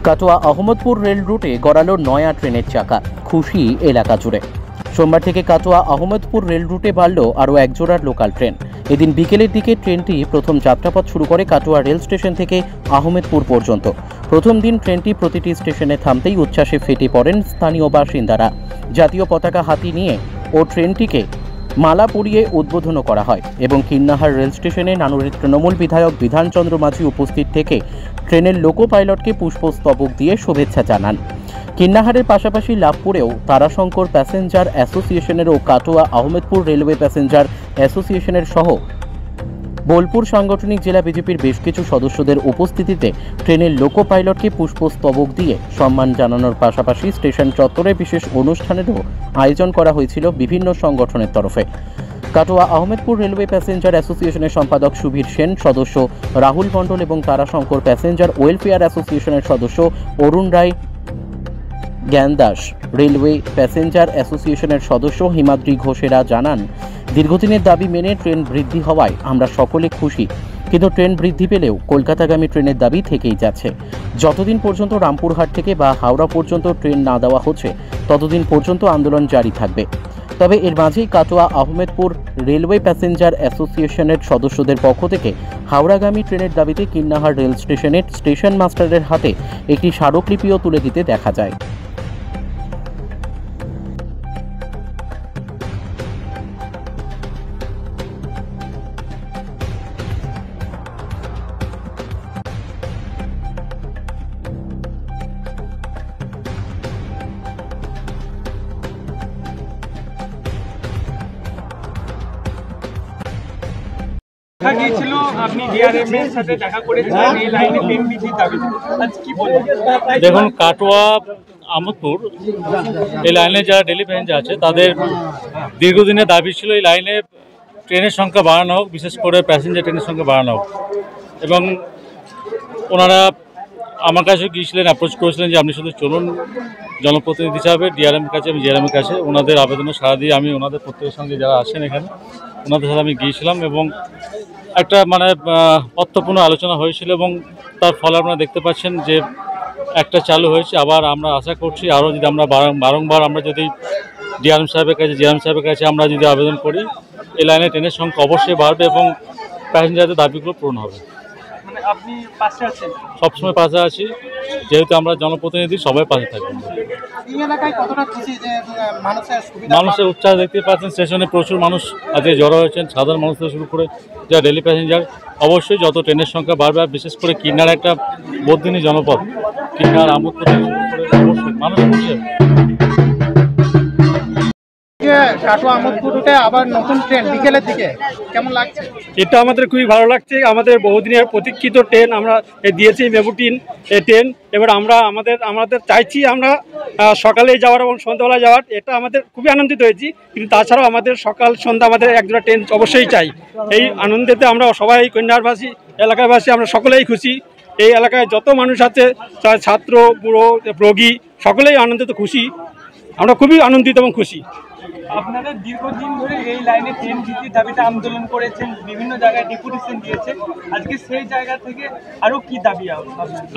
Katwa Ahmadpur rail রুটে গড়ালো নয়া ট্রেনের চাকা, খুশি এলাকা জুড়ে। সোমবার থেকে কাটোয়া আহমদপুর রেল রুটে বাড়ল আরও একজোড়ার লোকাল ট্রেন। এদিন বিকেলের দিকে ট্রেনটি প্রথম যাত্রাপথ শুরু করে কাটোয়া রেল স্টেশন থেকে আহমেদপুর পর্যন্ত। প্রথম দিন ট্রেনটি প্রতিটি স্টেশনে থামতেই উচ্ছ্বাসে ফেটে পড়েন স্থানীয় বাসিন্দারা। জাতীয় পতাকা হাতি নিয়ে ও ট্রেনটিকে মালা পরিয়ে উদ্বোধনও করা হয় এবং কিন্নাহার রেল স্টেশনে নানুরের তৃণমূল বিধায়ক বিধানচন্দ্র মাঝি উপস্থিত থেকে ট্রেনের লোকো পাইলটকে পুষ্পস্তবক দিয়ে শুভেচ্ছা জানান। কিন্নাহারের পাশাপাশি লাভপুরেও তারাশঙ্কর প্যাসেঞ্জার অ্যাসোসিয়েশনের ও কাটোয়া আহমেদপুর রেলওয়ে প্যাসেঞ্জার অ্যাসোসিয়েশনের সহ বোলপুর সাংগঠনিক জেলা বিজেপির বেশ কিছু সদস্যদের উপস্থিতিতে ট্রেনের লোকো পাইলটকে পুষ্পস্তবক দিয়ে সম্মান জানানোর পাশাপাশি স্টেশন চত্বরে বিশেষ অনুষ্ঠানেরও আয়োজন করা হয়েছিল বিভিন্ন সংগঠনের তরফে। কাটোয়া আহমেদপুর রেলওয়ে প্যাসেঞ্জার অ্যাসোসিয়েশনের সম্পাদক সুবীর সেন, সদস্য রাহুল মণ্ডল এবং তারাশঙ্কর প্যাসেঞ্জার ওয়েলফেয়ার অ্যাসোসিয়েশনের সদস্য অরুণ রায়, জ্ঞান দাস, রেলওয়ে প্যাসেঞ্জার অ্যাসোসিয়েশনের সদস্য হিমাদ্রি ঘোষেরা জানান, দীর্ঘদিনের দাবি মেনে ট্রেন বৃদ্ধি হওয়ায় আমরা সকলে খুশি, কিন্তু ট্রেন বৃদ্ধি পেলেও কলকাতাগামী ট্রেনের দাবি থেকেই যাচ্ছে। যতদিন পর্যন্ত রামপুরহাট থেকে বা হাওড়া পর্যন্ত ট্রেন না দেওয়া হচ্ছে ততদিন পর্যন্ত আন্দোলন জারি থাকবে। তবে এর মাঝেই কাটোয়া আহমেদপুর রেলওয়ে প্যাসেঞ্জার অ্যাসোসিয়েশনের সদস্যদের পক্ষ থেকে হাওড়াগামী ট্রেনের দাবিতে কিন্নাহার রেল স্টেশনের স্টেশন মাস্টারের হাতে একটি স্মারকলিপিও তুলে দিতে দেখা যায়। দেখুন, কাটোয়া আহমদপুর এই লাইনে যারা ডেলি প্যাসেঞ্জার আছে তাদের দীর্ঘদিনের দাবি ছিল এই লাইনে ট্রেনের সংখ্যা বাড়ানো হোক, বিশেষ করে প্যাসেঞ্জার ট্রেনের সংখ্যা বাড়ানো হোক। এবং ওনারা আমার কাছে গিয়েছিলেন, অ্যাপ্রোচ করেছিলেন যে আপনি শুধু চলুন জনপ্রতিনিধি হিসাবে ডিআরএমের কাছে, আমি জিআরএমের কাছে। ওনাদের আবেদনে সাড়া দিয়ে আমি ওনাদের প্রত্যেকের সঙ্গে যারা আসেন এখানে ওনাদের সাথে আমি গিয়েছিলাম এবং একটা অর্থপূর্ণ আলোচনা হয়েছিল এবং তার ফলে আপনারা দেখতে পাচ্ছেন যে একটা চালু হয়েছে। আবার আমরা আশা করছি আরও যদি আমরা বারংবার আমরা যদি ডিআরএম সাহেবের কাছে, জিআরএম সাহেবের কাছে আমরা যদি আবেদন করি, এই লাইনে ট্রেনের সংখ্যা অবশ্যই বাড়বে এবং প্যাসেঞ্জারদের দাবিগুলো পূরণ হবে। আপনি পাশে আছেন? সবসময় পাশে আছি, যেহেতু আমরা জনপ্রতিনিধি, সবাই পাশে থাকবেন। মানুষের উৎসাহ দেখতে পাচ্ছেন, স্টেশনে প্রচুর মানুষ আজকে জড়ো হয়েছেন, সাধারণ মানুষ থেকে শুরু করে যারা ডেলি প্যাসেঞ্জার। অবশ্যই যত ট্রেনের সংখ্যা বাড়বে, বিশেষ করে কিন্নার একটা বর্ধিনী জনপদ, কিন্নার আহমদপুর থেকে শুরু করে অবশ্যই মানুষ খুশি হবে। কাটোয়া আহমদপুর রুটে আবার নতুন ট্রেন বিকেলের দিকে, কেমন লাগছে? এটা আমাদের খুবই ভালো লাগছে। আমাদের বহুদিনের প্রতীক্ষিত ট্রেন আমরা দিয়েছি, মেবুটিন ট্রেন। এবার আমাদের চাইছি আমরা সকালে যাওয়ার এবং সন্ধ্যাবেলা যাওয়ার, এটা আমাদের খুবই আনন্দিত হয়েছি। কিন্তু তাছাড়াও আমাদের সকাল সন্ধ্যা আমাদের একজোড়া ট্রেন অবশ্যই চাই। এই আনন্দেতে আমরা সবাই কন্যারবাসী, এলাকাবাসী আমরা সকলেই খুশি। এই এলাকায় যত মানুষ আছে, ছাত্র, বুড়ো, রোগী, সকলেই আনন্দিত, খুশি। আমরা খুবই আনন্দিত এবং খুশি। আপনারা দীর্ঘদিন ধরে এই লাইনে ট্রেন বৃদ্ধির দাবিতে আন্দোলন করেছেন, বিভিন্ন জায়গায় ডেপুটেশন দিয়েছে, আজকে সেই জায়গা থেকে আরো কি দাবি?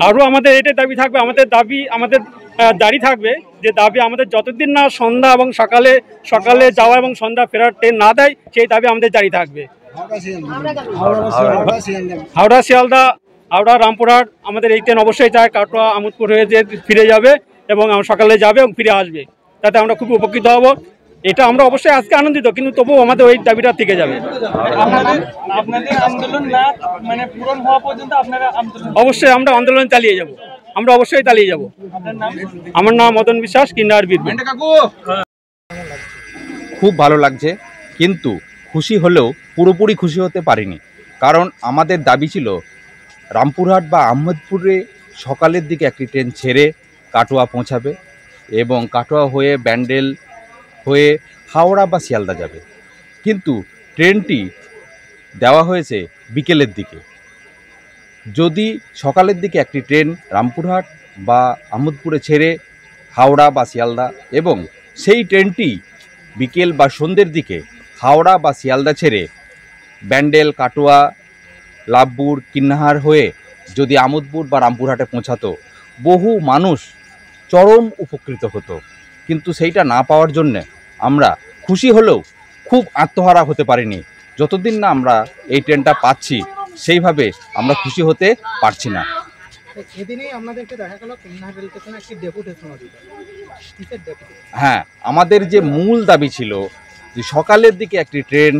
আরও আমাদের এটাই দাবি থাকবে, আমাদের দাঁড়ি থাকবে যে দাবি আমাদের যতদিন না সন্ধ্যা এবং সকালে যাওয়া এবং সন্ধ্যা ফেরার ট্রেন না দেয়, সেই দাবি আমাদের জারি থাকবে। হাওড়া শিয়ালদা, হাওড়া রামপুরহাট আমাদের এই ট্রেন অবশ্যই চাই। কাটোয়া আহমদপুর হয়ে যে ফিরে যাবে এবং সকালে যাবে এবং ফিরে আসবে, তাতে আমরা খুব উপকৃত হব। এটা আমরা অবশ্যই আজকে আনন্দিত, কিন্তু তবুও আমাদের ওই দাবিটা থেকে যাবে। আপনাদের আন্দোলন না পূরণ হওয়া পর্যন্ত আপনারা অবশ্যই আমরা আন্দোলন চালিয়ে যাব, আমরা অবশ্যই চালিয়ে যাব। আমার নাম মদন বিশ্বাস, কিন্নাহার বীরভূম। খুব ভালো লাগছে, কিন্তু খুশি হলেও পুরোপুরি খুশি হতে পারিনি। কারণ আমাদের দাবি ছিল রামপুরহাট বা আহমদপুরে সকালের দিকে একটি ট্রেন ছেড়ে কাটোয়া পৌঁছাবে এবং কাটোয়া হয়ে ব্যান্ডেল হয়ে হাওড়া বা শিয়ালদা যাবে, কিন্তু ট্রেনটি দেওয়া হয়েছে বিকেলের দিকে। যদি সকালের দিকে একটি ট্রেন রামপুরহাট বা আহমদপুরে ছেড়ে হাওড়া বা শিয়ালদা এবং সেই ট্রেনটি বিকেল বা সন্ধ্যের দিকে হাওড়া বা শিয়ালদা ছেড়ে ব্যান্ডেল, কাটোয়া, লাভপুর, কিন্নাহার হয়ে যদি আহমদপুর বা রামপুরহাটে পৌঁছাতো, বহু মানুষ চরম উপকৃত হতো, কিন্তু সেইটা না পাওয়ার জন্যে আমরা খুশি হলেও খুব আত্মহারা হতে পারিনি। যতদিন না আমরা এই ট্রেনটা পাচ্ছি সেইভাবে আমরা খুশি হতে পারছি না। এদিনেই আপনাদেরকে দেখা গেল কন্যাহার রেল স্টেশনে একটি ডেপুটেশন দিল। কিসের ডেপুটেশন? হ্যাঁ, আমাদের যে মূল দাবি ছিল যে সকালের দিকে একটি ট্রেন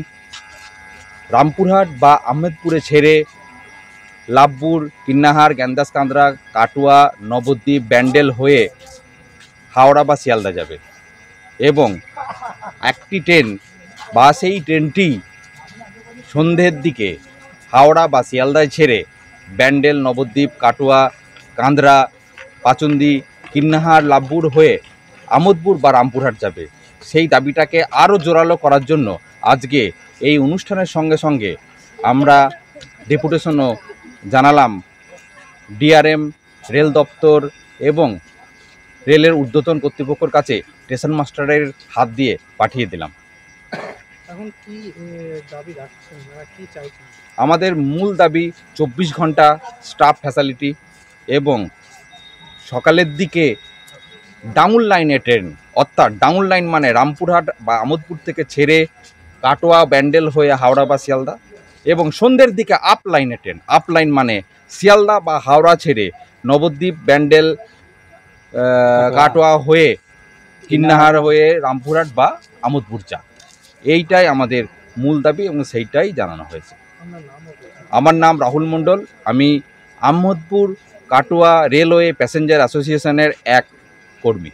রামপুরহাট বা আহমেদপুরে ছেড়ে লাভপুর, কিন্নাহার, গ্যান্দাসকান্দ্রা, কাটোয়া, নবদ্বীপ, ব্যান্ডেল হয়ে হাওড়া বা শিয়ালদা যাবে, এবং একটি ট্রেন বা সেই ট্রেনটি সন্ধ্যের দিকে হাওড়া বা শিয়ালদায় ছেড়ে ব্যান্ডেল, নবদ্বীপ, কাটোয়া, কান্দ্রা, পাচন্দি, কিন্নাহার, লাভপুর হয়ে আমোদপুর বা রামপুরহাট যাবে। সেই দাবিটাকে আরও জোরালো করার জন্য আজকে এই অনুষ্ঠানের সঙ্গে সঙ্গে আমরা ডেপুটেশনও জানালাম ডিআরএম, রেল দপ্তর এবং রেলের ঊর্ধ্বতন কর্তৃপক্ষের কাছে স্টেশন মাস্টারের হাত দিয়ে পাঠিয়ে দিলাম। এখন কি দাবি রাখছেন, কি চাইছেন? আমাদের মূল দাবি 24 ঘন্টা স্টাফ ফ্যাসিলিটি এবং সকালের দিকে ডাউন লাইনে ট্রেন, অর্থাৎ ডাউন লাইন মানে রামপুরহাট বা আমোদপুর থেকে ছেড়ে কাটোয়া, ব্যান্ডেল হয়ে হাওড়া বা শিয়ালদা, এবং সন্ধ্যের দিকে আপ লাইনে ট্রেন। আপ লাইন মানে শিয়ালদা বা হাওড়া ছেড়ে নবদ্বীপ, ব্যান্ডেল, কাটোয়া হয়ে কিন্নাহার হয়ে রামপুরহাট বা আমোদপুর যা। এইটাই আমাদের মূল দাবি এবং সেইটাই জানানো হয়েছে। আমার নাম রাহুল মণ্ডল, আমি আহমদপুর কাটোয়া রেলওয়ে প্যাসেঞ্জার অ্যাসোসিয়েশনের এক কর্মী।